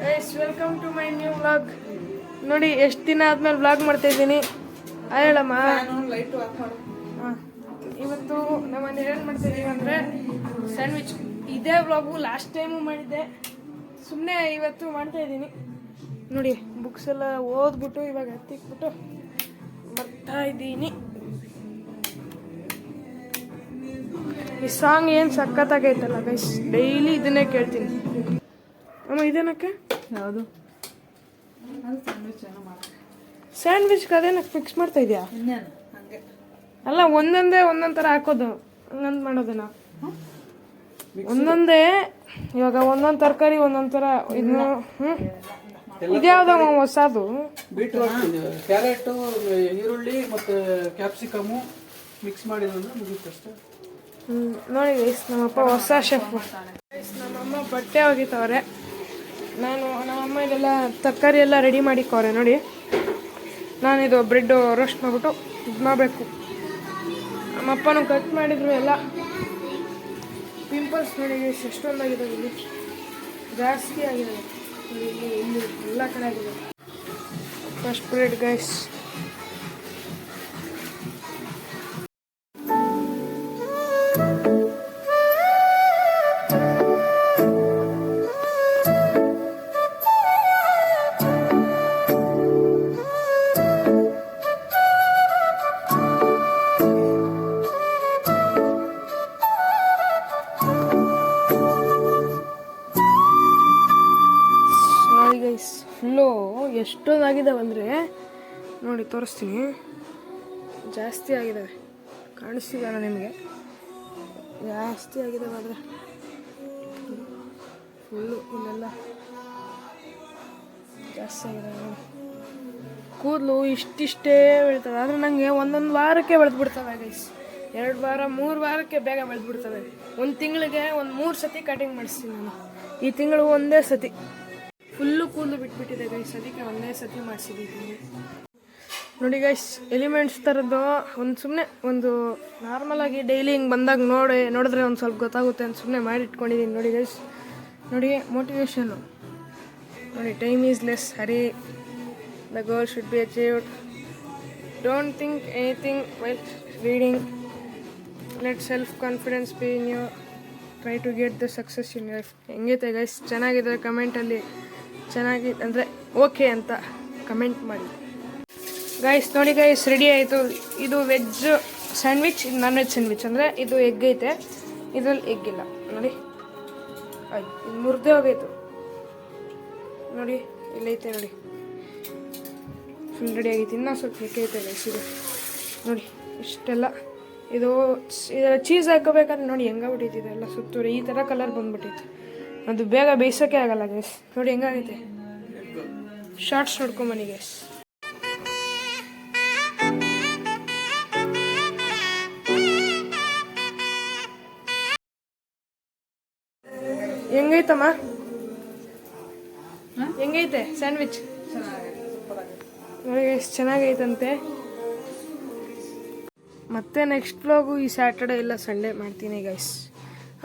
Guys welcome to my new vlog. ನೋಡಿ ಎಷ್ಟು ದಿನ ಆದ್ಮೇಲೆ ವ್ಲಾಗ್ ಮಾಡ್ತಾ ಇದ್ದೀನಿ. ಹೇಳಮ್ಮ. ಇವತ್ತು ನಮ್ಮನೆ ಏನು ಮಾಡ್ತಾ ಇದೀವಿ ಅಂದರೆ ಸ್ಯಾಂಡ್ವಿಚ್. ಇದೇ ವ್ಲಾಗು ಲಾಸ್ಟ್ ಟೈಮು ಮಾಡಿದ್ದೆ, ಸುಮ್ಮನೆ ಇವತ್ತು ಮಾಡ್ತಾ ಇದ್ದೀನಿ. ನೋಡಿ ಬುಕ್ಸ್ ಎಲ್ಲ ಓದ್ಬಿಟ್ಟು ಇವಾಗ ಹತ್ತಿಕ್ಬಿಟ್ಟು ಬರ್ತಾ ಇದ್ದೀನಿ. ಈ ಸಾಂಗ್ ಏನು ಸಖತ್ತಾಗೈತಲ್ಲ ಗೈಸ್, ಡೈಲಿ ಇದನ್ನೇ ಕೇಳ್ತೀನಿ. ಅಮ್ಮ ಇದೇನಕ್ಕೆ ಯಾವುದು ಸ್ಯಾಂಡ್ವಿಚ್ಗೆ ಅದೇನಕ್ಕೆ ಫಿಕ್ಸ್ ಮಾಡ್ತಾ ಇದೆಯಾ? ಅಲ್ಲ ಒಂದೊಂದೇ ಒಂದೊಂದು ಥರ ಹಾಕೋದು, ಹಂಗಂತ ಮಾಡೋದನ್ನ ಒಂದೊಂದೇ. ಇವಾಗ ಒಂದೊಂದು ತರಕಾರಿ ಒಂದೊಂದು ಥರ. ಇದನ್ನು ಇದ್ಯಾವ್ದು ಹೊಸದು? ಬೀಟ್ರೂಟ್, ಕ್ಯಾರೆಟು, ಈರುಳ್ಳಿ ಮತ್ತು ಕ್ಯಾಪ್ಸಿಕಮು ಮಿಕ್ಸ್ ಮಾಡಿರೋದು ಮುಗಿತಷ್ಟೇ. ನೋಡಿ ಗೈಸ್, ನಮ್ಮಪ್ಪ ಹೊಸ ಶೆಫ್. ನಮ್ಮಮ್ಮ ಬಟ್ಟೆ ಒಗಿತವ್ರೆ. ನಮ್ಮಮ್ಮ ಇದೆಲ್ಲ ತರಕಾರಿ ಎಲ್ಲ ರೆಡಿ ಮಾಡಿಕ್ಕವ್ರೆ. ನೋಡಿ ನಾನಿದು ಬ್ರೆಡ್ ರೋಸ್ಟ್ ಮಾಡಿಬಿಟ್ಟು ಇದು ಮಾಡಬೇಕು. ನಮ್ಮಪ್ಪನೂ ಕಟ್ ಮಾಡಿದ್ರು ಎಲ್ಲ. ಪಿಂಪಲ್ಸ್ ನೋಡಿ ಗೈಸ್ ಎಷ್ಟೊಂದಾಗಿದ್ದಾವೆ, ಇಲ್ಲಿ ಜಾಸ್ತಿ ಆಗಿದೆ, ಇಲ್ಲಿ ಎಲ್ಲ ಕಡೆ ಆಗಿದೆ. First bread guys. ಫುಲ್ಲು ಎಷ್ಟೊಂದಾಗಿದ್ದಾವೆ ಅಂದರೆ ನೋಡಿ ತೋರಿಸ್ತೀನಿ. ಜಾಸ್ತಿ ಆಗಿದ್ದಾವೆ, ಕಾಣಿಸ್ತಿದ್ದಾನೆ ನಿಮಗೆ? ಜಾಸ್ತಿ ಆಗಿದ್ದಾವೆ, ಆದರೆ ಫುಲ್ಲು ಇಲ್ಲೆಲ್ಲ ಜಾಸ್ತಿ ಆಗಿದ್ದಾವೆ. ನೋಡಿ ಕೂದಲು ಇಷ್ಟಿಷ್ಟೇ ಬೆಳಿತವೆ, ಆದರೆ ನನಗೆ ಒಂದೊಂದು ವಾರಕ್ಕೆ ಬೆಳೆದ್ಬಿಡ್ತವೆ ಗೈಸ್. 2 ವಾರ 3 ವಾರಕ್ಕೆ ಬೇಗ ಬೆಳೆದ್ಬಿಡ್ತವೆ. ಒಂದು ತಿಂಗಳಿಗೆ ಒಂದು 3 ಸತಿ ಕಟಿಂಗ್ ಮಾಡಿಸ್ತೀನಿ ನಾನು. ಈ ತಿಂಗಳು ಒಂದೇ ಸತಿ ಫುಲ್ಲು ಕೂದಲು ಬಿಟ್ಬಿಟ್ಟಿದೆ ಗೈಸ್, ಅದಕ್ಕೆ ಒಂದೇ ಸತಿ ಮಾಡಿಸಿದ್ದೀನಿ. ನೋಡಿ ಗೈಸ್, ಎಲಿಮೆಂಟ್ಸ್ ಥರದ್ದು ಸುಮ್ಮನೆ ಒಂದು ನಾರ್ಮಲಾಗಿ ಡೈಲಿ ಹಿಂಗೆ ಬಂದಾಗ ನೋಡಿದ್ರೆ ಒಂದು ಸ್ವಲ್ಪ ಗೊತ್ತಾಗುತ್ತೆ ಅಂತ ಸುಮ್ಮನೆ ಮಾಡಿ ಇಟ್ಕೊಂಡಿದ್ದೀನಿ. ನೋಡಿ ಗೈಸ್, ನೋಡಿ ಮೋಟಿವೇಶನ್ನು ನೋಡಿ. Time is less, hurry the goal should be achieved, don't think anything while reading, let self confidence be in you, try to get the success in life. ಹೆಂಗೈತೆ ಗೈಸ್? ಚೆನ್ನಾಗಿದ್ರೆ ಕಮೆಂಟಲ್ಲಿ ಚೆನ್ನಾಗಿ ಅಂದರೆ ಓಕೆ ಅಂತ comment ಮಾಡಿ guys. ನೋಡಿ guys, ready ಆಯಿತು. ಇದು ವೆಜ್ ಸ್ಯಾಂಡ್ವಿಚ್, ಇದು ನಾನ್ ವೆಜ್ ಸ್ಯಾಂಡ್ವಿಚ್. ಅಂದರೆ ಇದು ಎಗ್ ಐತೆ, ಇದರಲ್ಲಿ ಎಗ್ ಇಲ್ಲ. ನೋಡಿ ಆಯ್ತು, ಇದು ಮುರಿದೇ ಹೋಗೈತು. ನೋಡಿ ಇಲ್ಲೈತೆ, ನೋಡಿ ಫುಲ್ ರೆಡಿ ಆಗೈತೆ. ಇನ್ನೂ ಸ್ವಲ್ಪ ಐತೆ ಗೈಸ್ ಇದು. ನೋಡಿ ಇಷ್ಟೆಲ್ಲ ಇದೆಲ್ಲ ಚೀಸ್ ಹಾಕೋಬೇಕಾದ್ರೆ ನೋಡಿ ಹೆಂಗಾಗ್ಬಿಟ್ಟಿದೆ ಎಲ್ಲ ಸುತ್ತೂರು ಈ ಥರ ಕಲರ್ ಬಂದ್ಬಿಟ್ಟಿತ್ತು. ಅದು ಬೇಗ ಬೇಯಿಸೋಕೆ ಆಗಲ್ಲ ಗೈಸ್. ನೋಡಿ ಹೆಂಗಾಗೈತೆ. Shorts ನೋಡ್ಕೊಂಬನಿ guys. ಹೆಂಗೈತಮ್ಮ? ಹೆಂಗೈತೆ ಸ್ಯಾಂಡ್ವಿಚ್? ನೋಡಿ ಗೈಸ್, ಚೆನ್ನಾಗೈತಂತೆ. ಮತ್ತೆ ನೆಕ್ಸ್ಟ್ ವ್ಲಾಗು ಈ ಸ್ಯಾಟರ್ಡೆ ಇಲ್ಲ ಸಂಡೇ ಮಾಡ್ತೀನಿ ಗೈಸ್.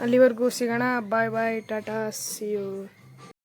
ಅಲ್ಲಿವರೆಗೂ ಸಿಗೋಣ. ಬಾಯ್ ಬಾಯ್, ಟಾಟಾ, ಸಿ ಯು.